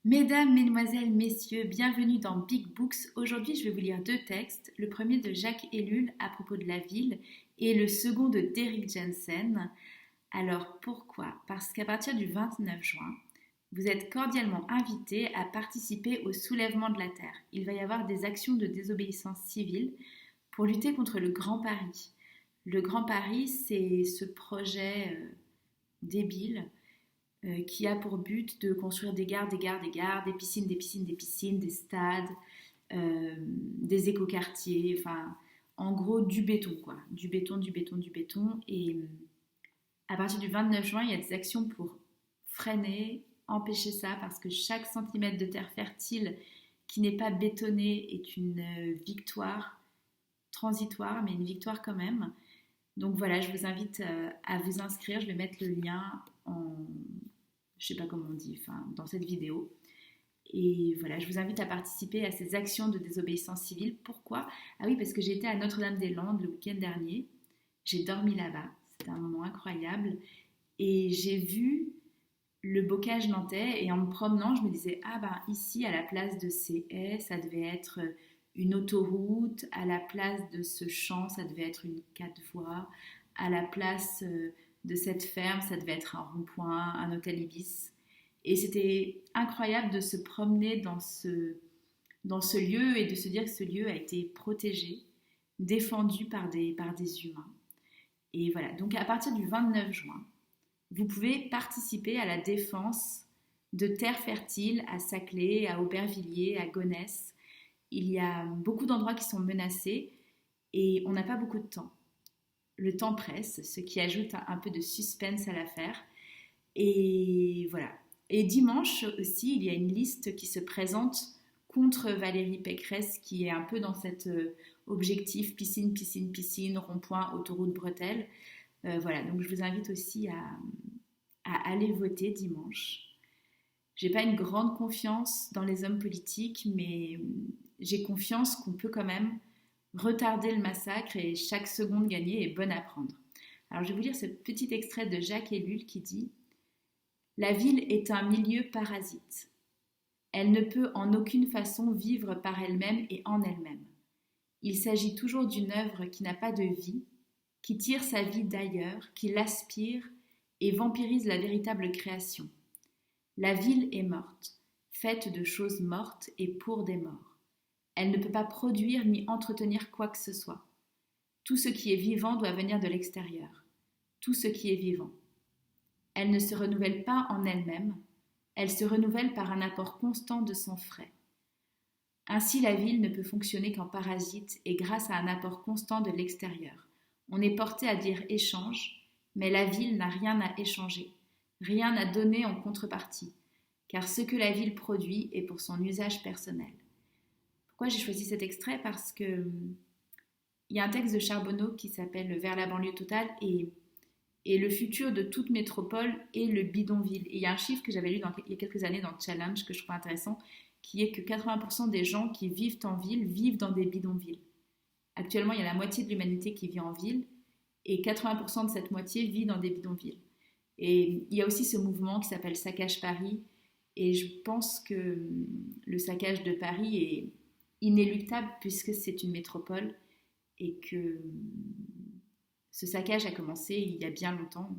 Mesdames, Mesdemoiselles, Messieurs, bienvenue dans Big Books. Aujourd'hui, je vais vous lire deux textes. Le premier de Jacques Ellul à propos de la ville et le second de Derrick Jensen. Alors pourquoi? Parce qu'à partir du 29 juin, vous êtes cordialement invités à participer au soulèvement de la Terre. Il va y avoir des actions de désobéissance civile pour lutter contre le Grand Paris. Le Grand Paris, c'est ce projet débile qui a pour but de construire des gares, des piscines, des stades, des écoquartiers, enfin, en gros, du béton, quoi. Du béton. Et à partir du 29 juin, il y a des actions pour freiner, empêcher ça, parce que chaque centimètre de terre fertile qui n'est pas bétonné est une victoire transitoire, mais une victoire quand même. Donc voilà, je vous invite à vous inscrire. Je vais mettre le lien en, je sais pas comment on dit, enfin, dans cette vidéo. Et voilà, je vous invite à participer à ces actions de désobéissance civile. Pourquoi? Ah oui, parce que j'étais à Notre-Dame-des-Landes le week-end dernier. J'ai dormi là-bas. C'était un moment incroyable. Et j'ai vu le bocage nantais. Et en me promenant, je me disais, ah ben ici, à la place de ces haies, ça devait être une autoroute. À la place de ce champ, ça devait être une 4 voies. À la place de cette ferme, ça devait être un rond-point, un hôtel Ibis. Et c'était incroyable de se promener dans ce lieu et de se dire que ce lieu a été protégé, défendu par des humains. Et voilà, donc à partir du 29 juin, vous pouvez participer à la défense de terres fertiles à Saclay, à Aubervilliers, à Gonesse. Il y a beaucoup d'endroits qui sont menacés et on n'a pas beaucoup de temps. Le temps presse, ce qui ajoute un peu de suspense à l'affaire. Et voilà. Et dimanche aussi, il y a une liste qui se présente contre Valérie Pécresse, qui est un peu dans cet objectif piscine, rond-point, autoroute, bretelle. Voilà, donc je vous invite aussi à aller voter dimanche. J'ai pas une grande confiance dans les hommes politiques, mais j'ai confiance qu'on peut quand même retarder le massacre et chaque seconde gagnée est bonne à prendre. Alors je vais vous lire ce petit extrait de Jacques Ellul qui dit: la ville est un milieu parasite. Elle ne peut en aucune façon vivre par elle-même et en elle-même. Il s'agit toujours d'une œuvre qui n'a pas de vie, qui tire sa vie d'ailleurs, qui l'aspire et vampirise la véritable création. La ville est morte, faite de choses mortes et pour des morts. Elle ne peut pas produire ni entretenir quoi que ce soit. Tout ce qui est vivant doit venir de l'extérieur. Tout ce qui est vivant. Elle ne se renouvelle pas en elle-même, elle se renouvelle par un apport constant de sang frais. Ainsi, la ville ne peut fonctionner qu'en parasite et grâce à un apport constant de l'extérieur. On est porté à dire échange, mais la ville n'a rien à échanger, rien à donner en contrepartie, car ce que la ville produit est pour son usage personnel. Pourquoi j'ai choisi cet extrait? Parce que il y a un texte de Charbonneau qui s'appelle Vers la banlieue totale et le futur de toute métropole est le bidonville. Et il y a un chiffre que j'avais lu il y a quelques années dans Challenge que je trouve intéressant, qui est que 80% des gens qui vivent en ville vivent dans des bidonvilles. Actuellement, il y a la moitié de l'humanité qui vit en ville et 80% de cette moitié vit dans des bidonvilles. Et il y a aussi ce mouvement qui s'appelle Saccage Paris. Et je pense que le saccage de Paris est inéluctable puisque c'est une métropole et que ce saccage a commencé il y a bien longtemps.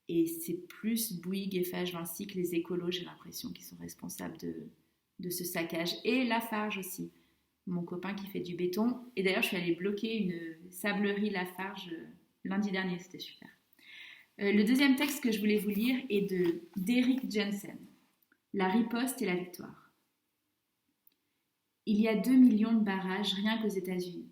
Et c'est plus Bouygues, Eiffage, Vinci que les écolos, j'ai l'impression, qui sont responsables de ce saccage. Et Lafarge aussi, mon copain qui fait du béton. Et d'ailleurs, je suis allée bloquer une sablerie Lafarge lundi dernier, c'était super. Le deuxième texte que je voulais vous lire est de Derrick Jensen, La riposte et la victoire. Il y a 2 millions de barrages rien qu'aux États-Unis.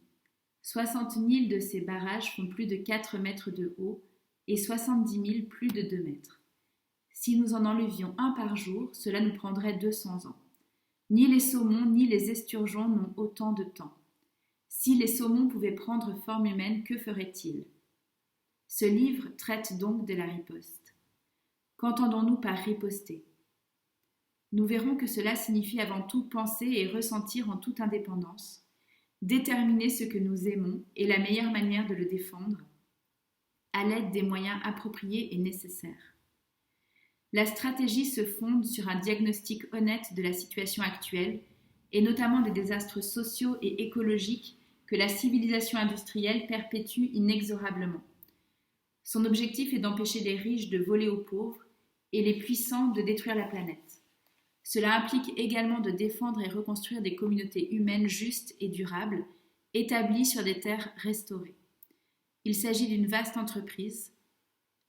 60 000 de ces barrages font plus de 4 mètres de haut et 70 000 plus de 2 mètres. Si nous en enlevions un par jour, cela nous prendrait 200 ans. Ni les saumons ni les esturgeons n'ont autant de temps. Si les saumons pouvaient prendre forme humaine, que feraient-ils? Ce livre traite donc de la riposte. Qu'entendons-nous par riposter? Nous verrons que cela signifie avant tout penser et ressentir en toute indépendance, déterminer ce que nous aimons et la meilleure manière de le défendre, à l'aide des moyens appropriés et nécessaires. La stratégie se fonde sur un diagnostic honnête de la situation actuelle, et notamment des désastres sociaux et écologiques que la civilisation industrielle perpétue inexorablement. Son objectif est d'empêcher les riches de voler aux pauvres et les puissants de détruire la planète. Cela implique également de défendre et reconstruire des communautés humaines justes et durables, établies sur des terres restaurées. Il s'agit d'une vaste entreprise,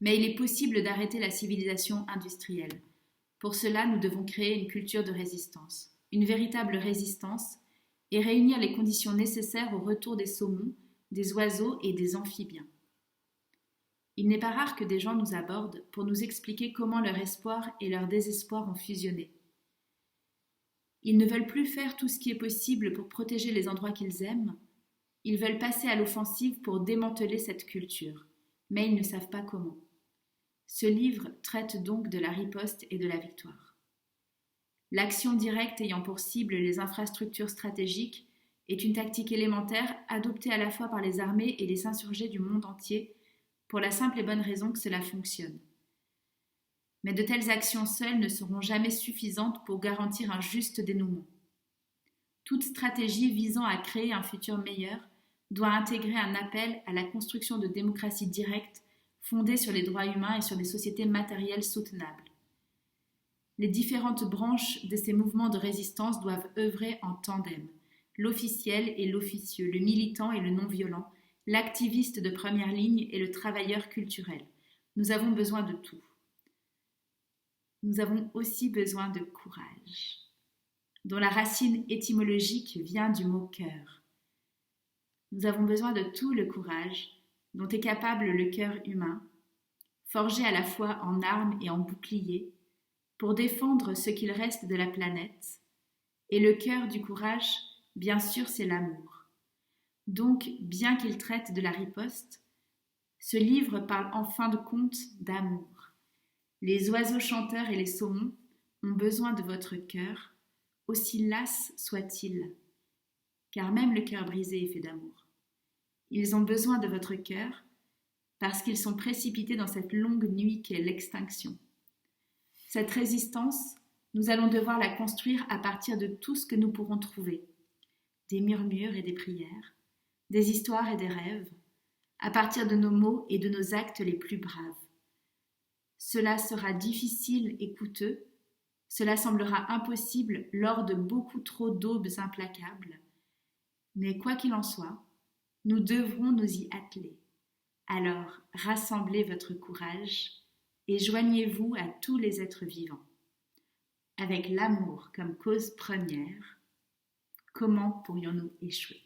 mais il est possible d'arrêter la civilisation industrielle. Pour cela, nous devons créer une culture de résistance, une véritable résistance, et réunir les conditions nécessaires au retour des saumons, des oiseaux et des amphibiens. Il n'est pas rare que des gens nous abordent pour nous expliquer comment leur espoir et leur désespoir ont fusionné. Ils ne veulent plus faire tout ce qui est possible pour protéger les endroits qu'ils aiment, ils veulent passer à l'offensive pour démanteler cette culture, mais ils ne savent pas comment. Ce livre traite donc de la riposte et de la victoire. L'action directe ayant pour cible les infrastructures stratégiques est une tactique élémentaire adoptée à la fois par les armées et les insurgés du monde entier pour la simple et bonne raison que cela fonctionne. Mais de telles actions seules ne seront jamais suffisantes pour garantir un juste dénouement. Toute stratégie visant à créer un futur meilleur doit intégrer un appel à la construction de démocraties directes fondées sur les droits humains et sur des sociétés matérielles soutenables. Les différentes branches de ces mouvements de résistance doivent œuvrer en tandem, l'officiel et l'officieux, le militant et le non-violent, l'activiste de première ligne et le travailleur culturel. Nous avons besoin de tout. Nous avons aussi besoin de courage, dont la racine étymologique vient du mot cœur. Nous avons besoin de tout le courage dont est capable le cœur humain, forgé à la fois en armes et en boucliers, pour défendre ce qu'il reste de la planète. Et le cœur du courage, bien sûr, c'est l'amour. Donc, bien qu'il traite de la riposte, ce livre parle en fin de compte d'amour. Les oiseaux chanteurs et les saumons ont besoin de votre cœur, aussi las soit-il, car même le cœur brisé est fait d'amour. Ils ont besoin de votre cœur parce qu'ils sont précipités dans cette longue nuit qu'est l'extinction. Cette résistance, nous allons devoir la construire à partir de tout ce que nous pourrons trouver, des murmures et des prières, des histoires et des rêves, à partir de nos mots et de nos actes les plus braves. Cela sera difficile et coûteux, cela semblera impossible lors de beaucoup trop d'aubes implacables, mais quoi qu'il en soit, nous devrons nous y atteler. Alors, rassemblez votre courage et joignez-vous à tous les êtres vivants. Avec l'amour comme cause première, comment pourrions-nous échouer ?